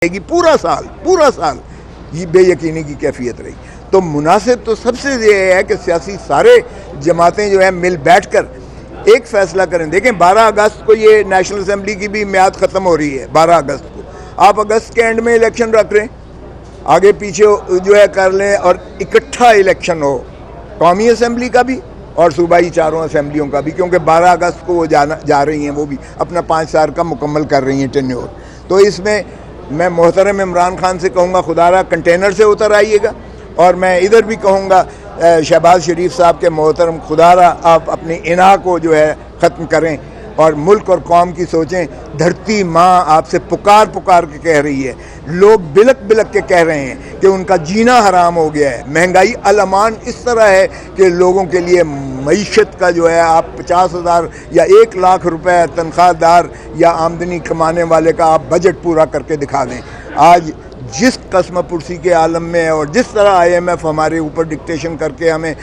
पूरा साल ये बेयकीनी की कैफियत रही। तो मुनासिब तो सबसे ये है कि सियासी सारे जमातें जो है मिल बैठकर एक फ़ैसला करें। देखें 12 अगस्त को ये नेशनल असम्बली की भी म्याद ख़त्म हो रही है। 12 अगस्त को आप अगस्त के एंड में इलेक्शन रख रहे हैं, आगे पीछे जो है कर लें और इकट्ठा इलेक्शन हो कौमी असम्बली का भी और सूबाई चारों असम्बलियों का भी, क्योंकि 12 अगस्त को वो जा रही हैं, वो भी अपना 5 साल का मुकम्मल कर रही हैं टेन्योर। तो इसमें मैं मोहतरम इमरान खान से कहूँगा खुदारा कंटेनर से उतर आइएगा, और मैं इधर भी कहूँगा शहबाज शरीफ साहब के मोहतरम खुदारा आप अपनी इना को जो है ख़त्म करें और मुल्क और कौम की सोचें। धरती माँ आपसे पुकार के कह रही है, लोग बिलक के कह रहे हैं कि उनका जीना हराम हो गया है। महंगाई अलमान इस तरह है कि लोगों के लिए मईशत का जो है आप 50,000 या 1 लाख रुपए तनख्वाहदार या आमदनी कमाने वाले का आप बजट पूरा करके दिखा दें। आज जिस कस्म पुरसी के आलम में है और जिस तरह IMF हमारे ऊपर डिक्टेशन करके हमें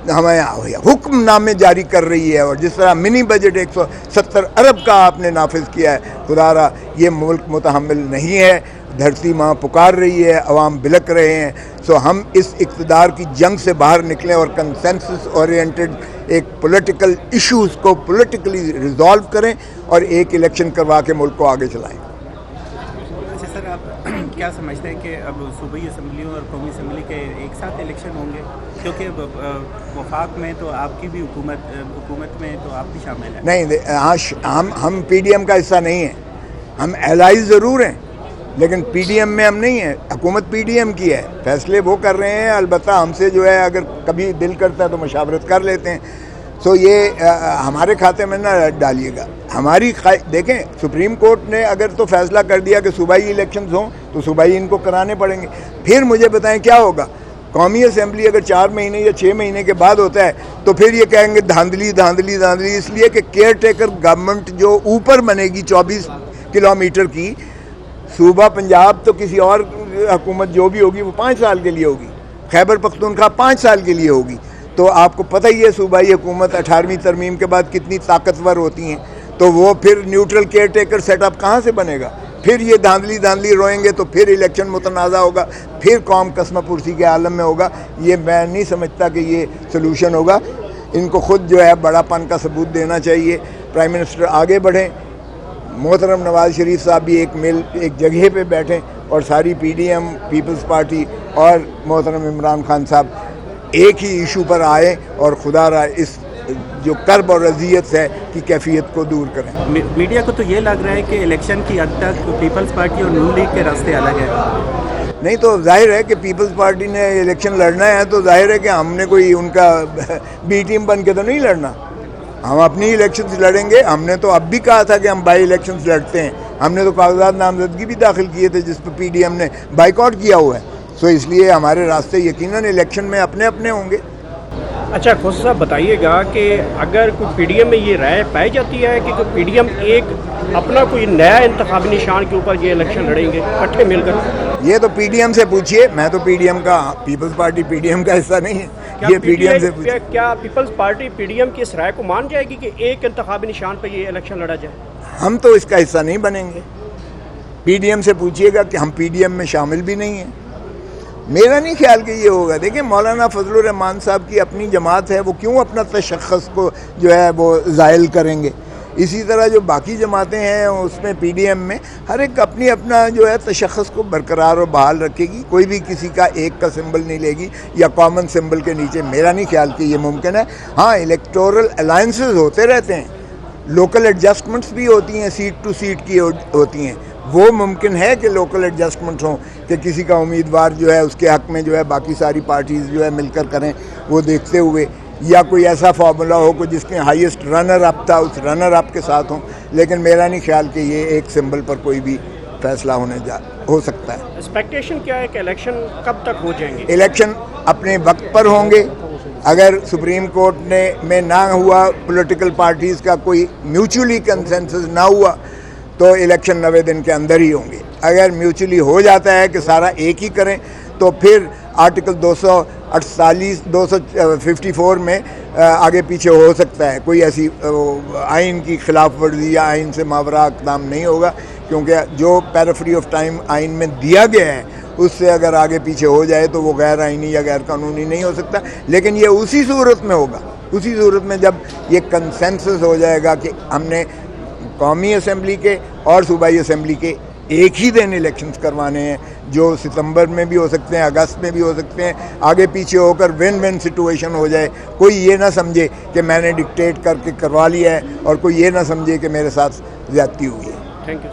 हुक्मनामे जारी कर रही है और जिस तरह मिनी बजट 170 अरब का आपने नाफिज किया है, खुदारा ये मुल्क मुतहम्मिल नहीं है। धरती माँ पुकार रही है, अवाम बिलक रहे हैं। सो हम इस इक़्तिदार की जंग से बाहर निकलें और कंसेंसस ओरिएंटेड एक पॉलिटिकल इश्यूज़ को पॉलिटिकली रिजॉल्व करें और एक इलेक्शन करवा के मुल्क को आगे चलाएं। अच्छा सर, आप क्या समझते हैं कि अब सूबाई असम्बलियों और कौमी असम्बली के एक साथ इलेक्शन होंगे? क्योंकि वफाक में तो आपकी भी हुकूमत में तो आप भी शामिल हैं। नहीं, हम PDM का हिस्सा नहीं हैं। हम एलाइज ज़रूर हैं लेकिन PDM में हम नहीं हैं। हुकूमत PDM की है, फैसले वो कर रहे हैं। अलबत्ता हमसे जो है अगर कभी दिल करता है तो मशावरत कर लेते हैं। सो ये हमारे खाते में ना डालिएगा। हमारी देखें, सुप्रीम कोर्ट ने अगर तो फैसला कर दिया कि सूबाई इलेक्शंस हों तो सूबाई इनको कराने पड़ेंगे। फिर मुझे बताएं क्या होगा? कौमी असम्बली अगर 4 महीने या 6 महीने के बाद होता है तो फिर ये कहेंगे धांधली। इसलिए कि केयर टेकर गवर्नमेंट जो ऊपर बनेगी 24 किलोमीटर की, सूबा पंजाब तो किसी और हुकूमत जो भी होगी वो 5 साल के लिए होगी, खैबर पख्तूनख्वा 5 साल के लिए होगी। तो आपको पता ही है सूबाई हुकूमत 18वीं तरमीम के बाद कितनी ताकतवर होती हैं। तो वो फिर न्यूट्रल केयर टेकर सेटअप कहाँ से बनेगा? फिर ये धांधली रोएंगे तो फिर इलेक्शन मुतनाज़ा होगा, फिर कौम कस्म पुरसी के आलम में होगा। ये मैं नहीं समझता कि ये सलूशन होगा। इनको खुद जो है बड़ापन का सबूत देना चाहिए। प्राइम मिनिस्टर आगे बढ़ें, मोहतरम नवाज शरीफ साहब भी एक जगह पे बैठें और सारी PDM पीपल्स पार्टी और मोहतरम इमरान खान साहब एक ही इशू पर आए और खुदारा इस जो कर्ब और अजियत है की कैफियत को दूर करें। मीडिया को तो ये लग रहा है कि इलेक्शन की हद तक पीपल्स पार्टी और नून लीग के रास्ते अलग है। नहीं, तो जाहिर है कि पीपल्स पार्टी ने इलेक्शन लड़ना है तो जाहिर है कि हमने कोई उनका B टीम बन के तो नहीं लड़ना। हम अपनी इलेक्शंस लड़ेंगे। हमने तो अब भी कहा था कि हम बाई इलेक्शंस लड़ते हैं। हमने तो कागजात नामजदगी भी दाखिल किए थे जिस पर PDM ने बाइकआउट किया हुआ है। सो इसलिए हमारे रास्ते यकीनन इलेक्शन में अपने होंगे। अच्छा खोसा साहब, बताइएगा कि अगर कोई PDM में ये राय पाई जाती है कि PDM एक अपना कोई नया इंतखाबी निशान के ऊपर ये इलेक्शन लड़ेंगे इकट्ठे मिलकर, ये तो PDM से पूछिए। मैं तो PDM का, पीपल्स पार्टी PDM का हिस्सा नहीं है। ये PDM से पूछिए। क्या पीपल्स पार्टी PDM की इस राय को मान जाएगी कि एक इंतखाबी निशान पर ये इलेक्शन लड़ा जाए? हम तो इसका हिस्सा नहीं बनेंगे। PDM से पूछिएगा कि हम PDM में शामिल भी नहीं हैं। मेरा नहीं ख्याल कि ये होगा। देखिए, मौलाना फजलुर रहमान साहब की अपनी जमात है, वो क्यों अपना तशख़्ख़ुस को जो है वो ज़ायल करेंगे? इसी तरह जो बाकी जमातें हैं उसमें PDM में हर एक अपना जो है तशख़्ख़ुस को बरकरार और बहाल रखेगी। कोई भी किसी का एक का सिंबल नहीं लेगी या कॉमन सिंबल के नीचे। मेरा नहीं ख्याल कि ये मुमकिन है। हाँ, इलेक्टोरल अलायंसेस होते रहते हैं, लोकल एडजस्टमेंट्स भी होती हैं, सीट टू सीट की होती हैं। वो मुमकिन है कि लोकल एडजस्टमेंट हों कि किसी का उम्मीदवार जो है उसके हक़ में जो है बाकी सारी पार्टीज़ जो है मिलकर करें, वो देखते हुए, या कोई ऐसा फार्मूला हो कि जिसमें हाईएस्ट रनर अप था उस रनर अप के साथ हों। लेकिन मेरा नहीं ख्याल कि ये एक सिंबल पर कोई भी फैसला हो सकता है। एक्सपेक्टेशन क्या है कि इलेक्शन कब तक हो जाएंगे? इलेक्शन अपने वक्त पर होंगे। अगर सुप्रीम कोर्ट में ना हुआ, पॉलिटिकल पार्टीज़ का कोई म्यूचुअली कंसेंसस ना हुआ तो इलेक्शन 90 दिन के अंदर ही होंगे। अगर म्यूचुअली हो जाता है कि सारा एक ही करें तो फिर आर्टिकल 248 254 में आगे पीछे हो सकता है। कोई ऐसी आइन की खिलाफ वर्जी या आइन से मावरा इक़दाम नहीं होगा क्योंकि जो पैराफ्री ऑफ टाइम आइन में दिया गया है उससे अगर आगे पीछे हो जाए तो वो गैर आइनी या गैर कानूनी नहीं हो सकता। लेकिन ये उसी सूरत में होगा, उसी सूरत में जब ये कंसेंसस हो जाएगा कि हमने कौमी असम्बली के और सूबाई असम्बली के एक ही दिन इलेक्शंस करवाने हैं, जो सितंबर में भी हो सकते हैं, अगस्त में भी हो सकते हैं, आगे पीछे होकर विन विन सिचुएशन हो जाए। कोई ये ना समझे कि मैंने डिक्टेट करके करवा लिया है और कोई ये ना समझे कि मेरे साथ ज्यादती हुई है। Thank you.